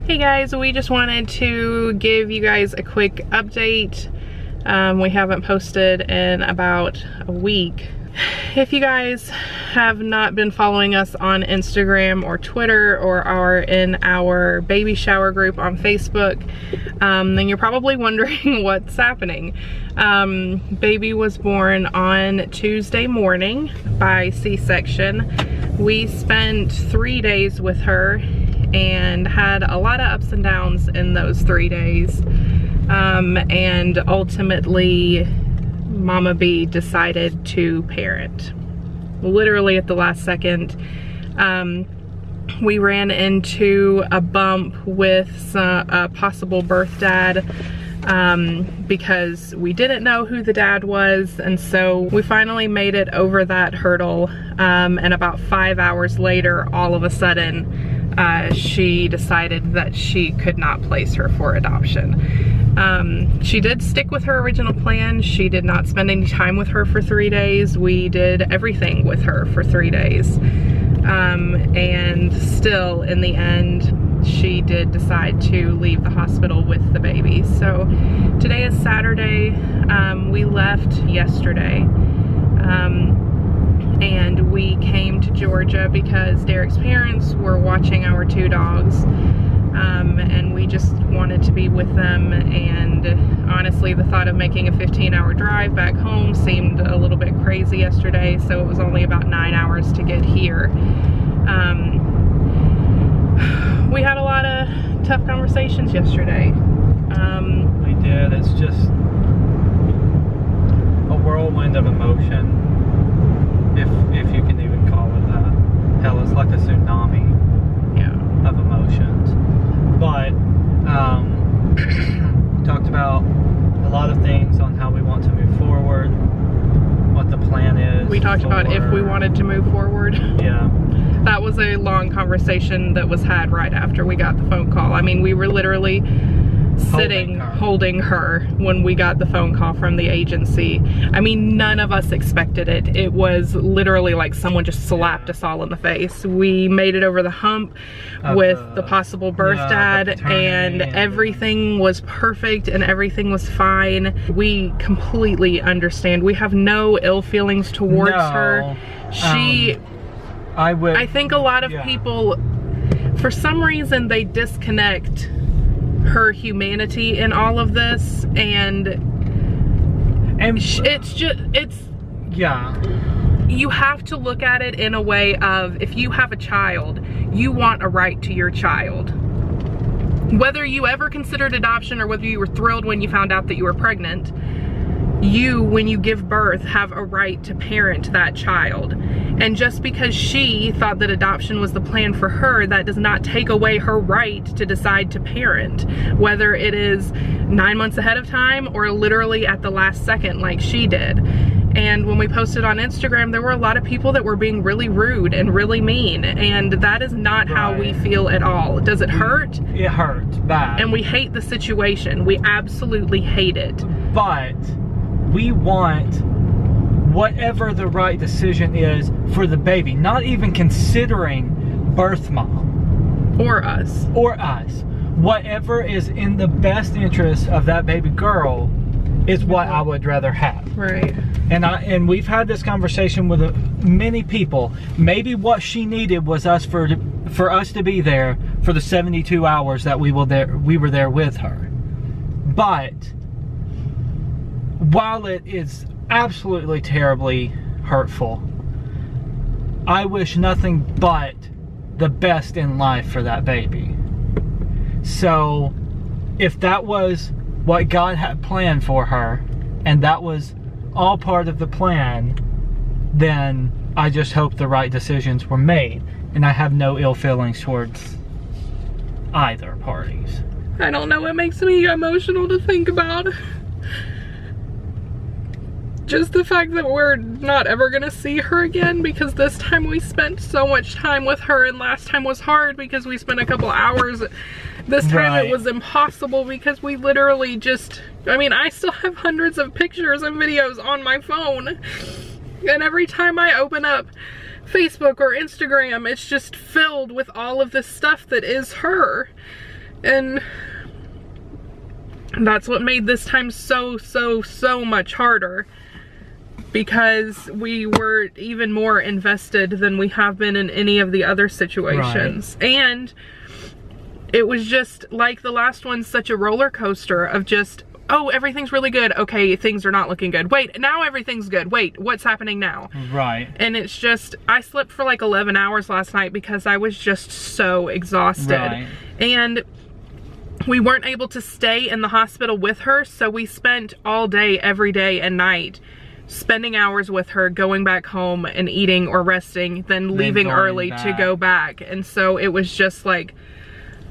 Hey guys, we just wanted to give you guys a quick update. We haven't posted in about a week. If you guys have not been following us on Instagram or Twitter or are in our baby shower group on Facebook, then you're probably wondering what's happening. Baby was born on Tuesday morning by C-section. We spent 3 days with her and had a lot of ups and downs in those 3 days. And ultimately, Mama B decided to parent. Literally at the last second. We ran into a bump with a possible birth dad because we didn't know who the dad was, and so we finally made it over that hurdle, and about 5 hours later, all of a sudden, she decided that she could not place her for adoption. She did stick with her original plan. She did not spend any time with her for 3 days. We did everything with her for 3 days. And still, in the end, she did decide to leave the hospital with the baby. So today is Saturday. We left yesterday. And we came to Georgia because Derek's parents were watching our 2 dogs. And we just wanted to be with them, and honestly the thought of making a 15-hour drive back home seemed a little bit crazy yesterday, so it was only about 9 hours to get here. We had a lot of tough conversations yesterday. We did. It's just a whirlwind of emotion, if you can even call it that. Hell, it's like a tsunami of emotions. But talked about a lot of things on how we want to move forward, what the plan is. We talked about if we wanted to move forward. Yeah. That was a long conversation that was had right after we got the phone call. I mean, we were literally sitting holding her when we got the phone call from the agency. I mean, none of us expected it. It was literally like someone just slapped us all in the face. We made it over the hump with the possible birth dad, and everything was perfect and everything was fine. We completely understand. We have no ill feelings towards her. I think a lot of people, for some reason, they disconnect her humanity in all of this, and you have to look at it in a way of, if you have a child, you want a right to your child. Whether you ever considered adoption or whether you were thrilled when you found out that you were pregnant, you, when you give birth, have a right to parent that child. And just because she thought that adoption was the plan for her, that does not take away her right to decide to parent, whether it is 9 months ahead of time or literally at the last second like she did. And when we posted on Instagram, there were a lot of people that were being really rude and really mean, and that is not how we feel at all. Does it hurt? It hurts bad. And we hate the situation. We absolutely hate it. But we want whatever the right decision is for the baby, not even considering birth mom. Or us. Or us. Whatever is in the best interest of that baby girl is what I would rather have. Right. And we've had this conversation with many people. Maybe what she needed was for us to be there for the 72 hours that we were there with her. But while it is absolutely terribly hurtful, I wish nothing but the best in life for that baby. So if that was what God had planned for her, and that was all part of the plan, then I just hope the right decisions were made. And I have no ill feelings towards either parties. I don't know, it makes me emotional to think about. Just the fact that we're not ever gonna see her again, because this time we spent so much time with her, and last time was hard because we spent a couple hours. This time it was impossible because we literally just, I mean, I still have hundreds of pictures and videos on my phone, and every time I open up Facebook or Instagram, it's just filled with all of this stuff that is her. And that's what made this time so much harder, because we were even more invested than we have been in any of the other situations. Right. And it was just like the last one, such a roller coaster of just, oh, everything's really good. Okay, things are not looking good. Wait, now everything's good. Wait, what's happening now? Right. And it's just, I slept for like 11 hours last night because I was just so exhausted. Right. And we weren't able to stay in the hospital with her, so we spent all day, every day and night, spending hours with her, going back home and eating or resting, then leaving early to go back. And so it was just like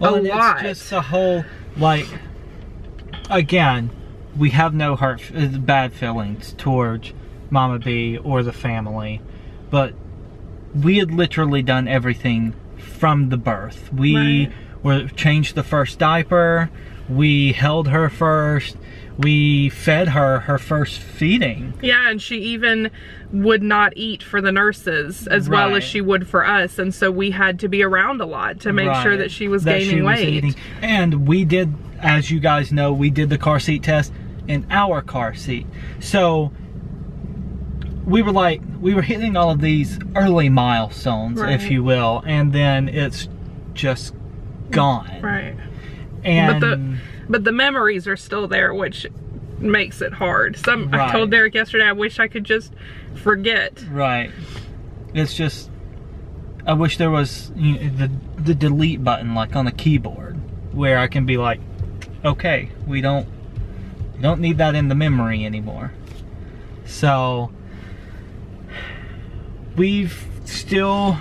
a lot. It's just a whole, like, again, we have no bad feelings towards Mama B or the family, but we had literally done everything from the birth. We changed the first diaper, we held her first, we fed her first feeding. Yeah, and she even would not eat for the nurses as well as she would for us, and so we had to be around a lot to make sure that she was gaining weight. And we did, as you guys know, we did the car seat test in our car seat. So we were hitting all of these early milestones, if you will, and then it's just gone. Right. And but the memories are still there, which makes it hard. I told Derek yesterday, I wish I could just forget. Right. It's just, I wish there was, you know, the delete button like on a keyboard, where I can be like, okay, we don't need that in the memory anymore. So we've still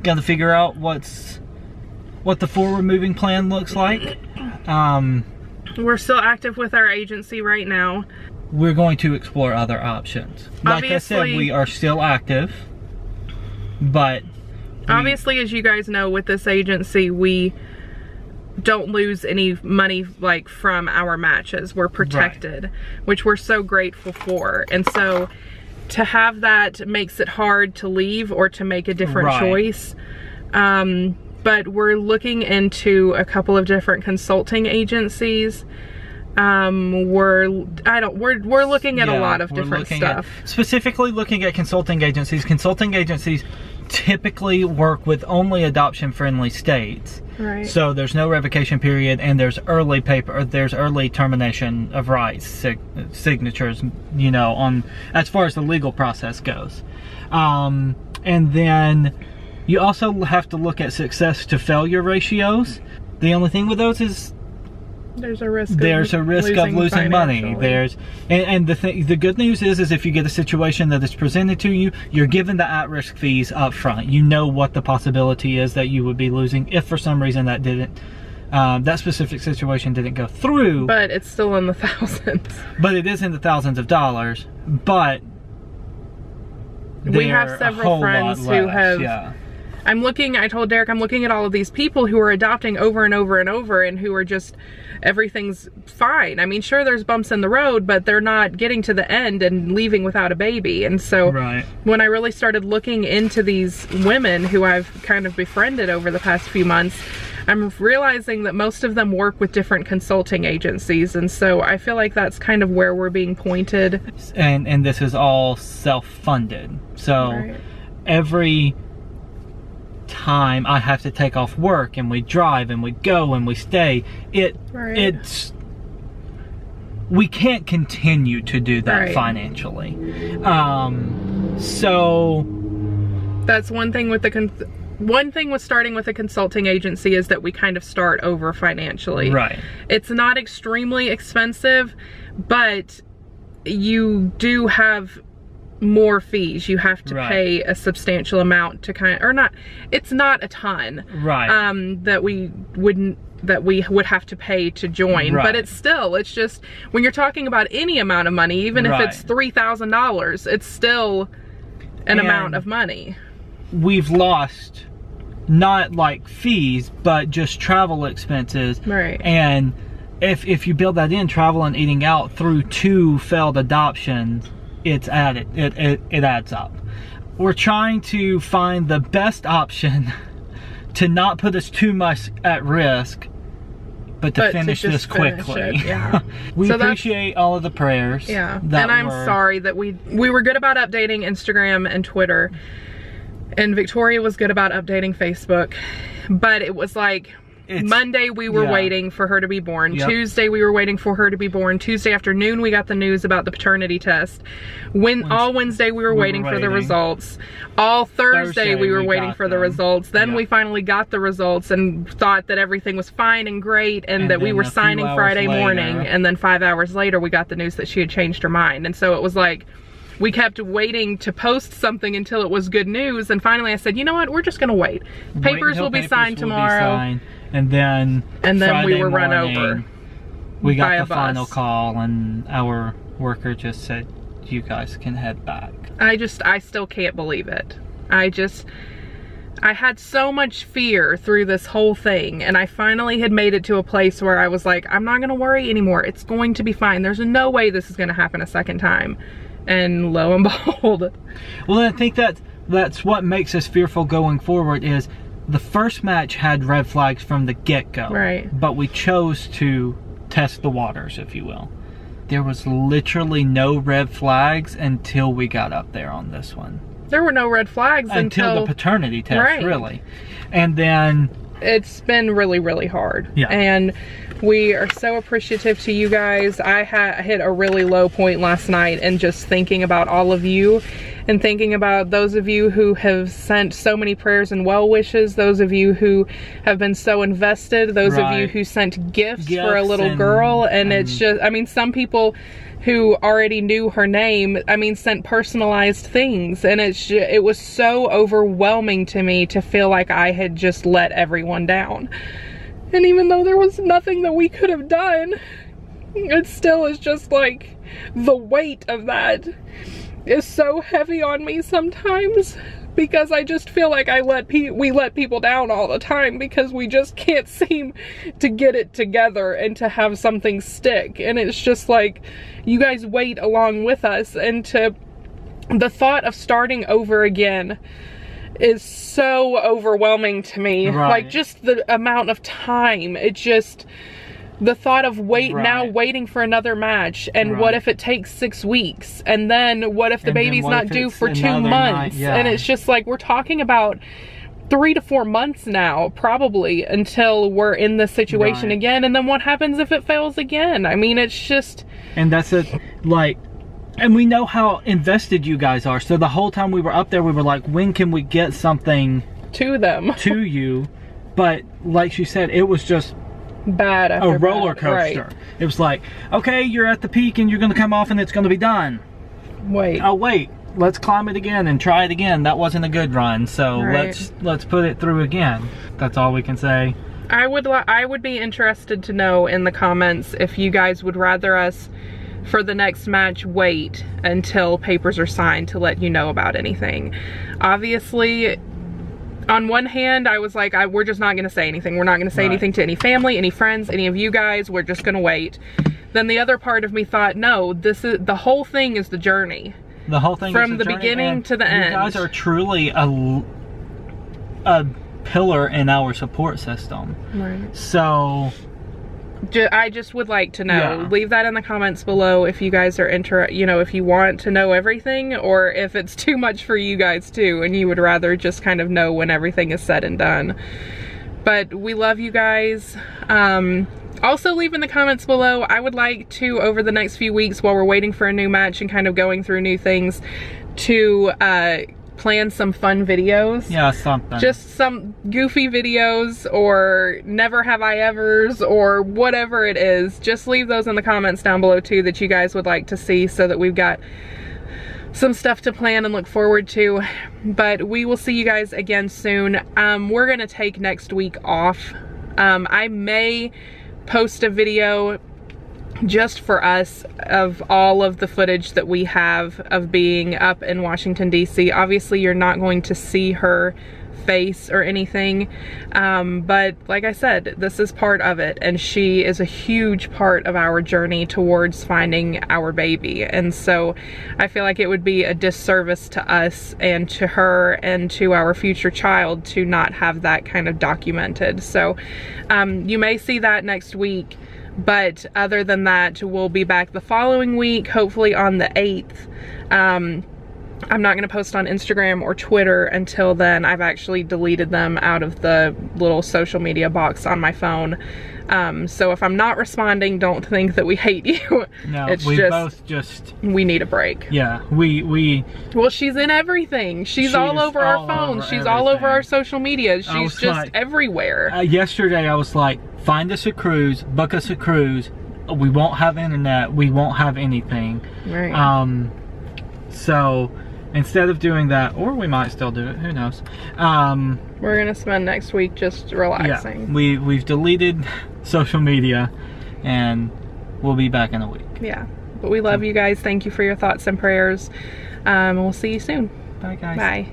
got to figure out what the forward moving plan looks like. We're still active with our agency right now. We're going to explore other options. Like I said, we are still active, but obviously, as you guys know, with this agency, we don't lose any money like from our matches. We're protected, which we're so grateful for. And so to have that makes it hard to leave or to make a different choice. But we're looking into a couple of different consulting agencies. We're looking at a lot of different stuff. Specifically looking at consulting agencies. Consulting agencies typically work with only adoption-friendly states. Right. So there's no revocation period, and there's early termination of rights signatures, you know, on as far as the legal process goes. And then you also have to look at success to failure ratios. The only thing with those is there's a risk of losing money. And the good news is if you get a situation that is presented to you, you're given the at-risk fees up front. You know what the possibility is that you would be losing if for some reason that specific situation didn't go through. But it's still in the thousands. But it is in the thousands of dollars. But we have several friends who have. I told Derek, I'm looking at all of these people who are adopting over and over and over, and who are just, everything's fine. I mean, sure, there's bumps in the road, but they're not getting to the end and leaving without a baby. And so when I really started looking into these women who I've kind of befriended over the past few months, I'm realizing that most of them work with different consulting agencies. And so I feel like that's kind of where we're being pointed. And this is all self-funded. So every time I have to take off work, and we drive and we go and we stay, we can't continue to do that financially. So that's one thing with starting with a consulting agency, is that we kind of start over financially. It's not extremely expensive, but you do have more fees. You have to pay a substantial amount to it's not a ton that we would have to pay to join, but it's just, when you're talking about any amount of money, even if it's $3,000, it's still an amount of money. We've lost not like fees, but just travel expenses. And if you build that in, travel and eating out through 2 failed adoptions, it adds up. We're trying to find the best option to not put us too much at risk, but to finish this quickly. Yeah. We appreciate all of the prayers. Yeah. And I'm sorry that we were good about updating Instagram and Twitter, and Victoria was good about updating Facebook, but it was like Monday we were waiting for her to be born. Yep. Tuesday we were waiting for her to be born. Tuesday afternoon we got the news about the paternity test. All Wednesday we were waiting for the results. All Thursday we were waiting for the results. Then we finally got the results and thought that everything was fine and great, and that we were signing Friday morning. And then 5 hours later we got the news that she had changed her mind. And so it was like, we kept waiting to post something until it was good news, and finally I said, you know what, we're just gonna wait. Papers will be signed tomorrow. And then Friday we were run over. We got the final call, and our worker just said, you guys can head back. I still can't believe it. I had so much fear through this whole thing, and I finally had made it to a place where I was like, I'm not gonna worry anymore. It's going to be fine. There's no way this is gonna happen a second time. And lo and behold. Well, I think that's what makes us fearful going forward, is the first match had red flags from the get-go. Right. But we chose to test the waters, if you will. There was literally no red flags until we got up there on this one. There were no red flags until the paternity test, really. And then it's been really, really hard. Yeah. And we are so appreciative to you guys. I hit a really low point last night, and just thinking about all of you, and thinking about those of you who have sent so many prayers and well wishes, those of you who have been so invested, those of you who sent gifts for a little girl, and it's just, I mean, some people who already knew her name, I mean, sent personalized things, and it was so overwhelming to me to feel like I had just let everyone down. And even though there was nothing that we could have done, it still is just like, the weight of that is so heavy on me sometimes, because I just feel like we let people down all the time, because we just can't seem to get it together and to have something stick. And it's just like, you guys wait along with us, and the thought of starting over again is so overwhelming to me. Right. Like, just the amount of time, the thought of now waiting for another match, and what if it takes 6 weeks, and then what if the baby's not due for 2 months, and it's just like, we're talking about 3 to 4 months now, probably, until we're in this situation again. And then what happens if it fails again? I mean, it's just, and that's it. Like, and we know how invested you guys are, so the whole time we were up there, we were like, when can we get something to them, to you? But like she said, it was just bad after a roller coaster. Right. It was like, okay, you're at the peak and you're gonna come off and it's gonna be done. Wait. Oh wait, let's climb it again and try it again. That wasn't a good run, so let's put it through again. That's all we can say. I would be interested to know in the comments if you guys would rather us, for the next match, wait until papers are signed to let you know about anything. Obviously, on one hand, I was like, we're just not gonna say anything. We're not gonna say anything to any family, any friends, any of you guys. We're just gonna wait. Then the other part of me thought, no, the whole thing is the journey. The whole thing from the beginning to the end. You guys are truly a pillar in our support system. Right. So I just would like to know. Leave that in the comments below if you guys are if you want to know everything, or if it's too much for you guys too, and you would rather just kind of know when everything is said and done. But we love you guys. Also, leave in the comments below. I would like to, over the next few weeks, while we're waiting for a new match and kind of going through new things, to plan some fun videos. Yeah, something. Just some goofy videos, or never have I evers, or whatever it is. Just leave those in the comments down below too, that you guys would like to see, so that we've got some stuff to plan and look forward to. But we will see you guys again soon. We're gonna take next week off. I may post a video just for us of all of the footage that we have of being up in Washington, D.C. Obviously, you're not going to see her face or anything, but like I said, this is part of it, and she is a huge part of our journey towards finding our baby. And so I feel like it would be a disservice to us and to her and to our future child to not have that kind of documented. So you may see that next week, but other than that, we'll be back the following week, hopefully on the 8th. I'm not gonna post on Instagram or Twitter until then. I've actually deleted them out of the little social media box on my phone. So if I'm not responding, don't think that we hate you. No, it's we just, both just... we need a break. Yeah, we... Well, she's in everything. She's all over our phones. She's all over our social media. She's just like, everywhere. Yesterday I was like, find us a cruise, book us a cruise. We won't have internet. We won't have anything. Right. So... instead of doing that, or we might still do it, who knows. We're gonna spend next week just relaxing. Yeah, we've deleted social media, and we'll be back in a week. Yeah, but we love you guys. Thank you for your thoughts and prayers. We'll see you soon. Bye, guys. Bye.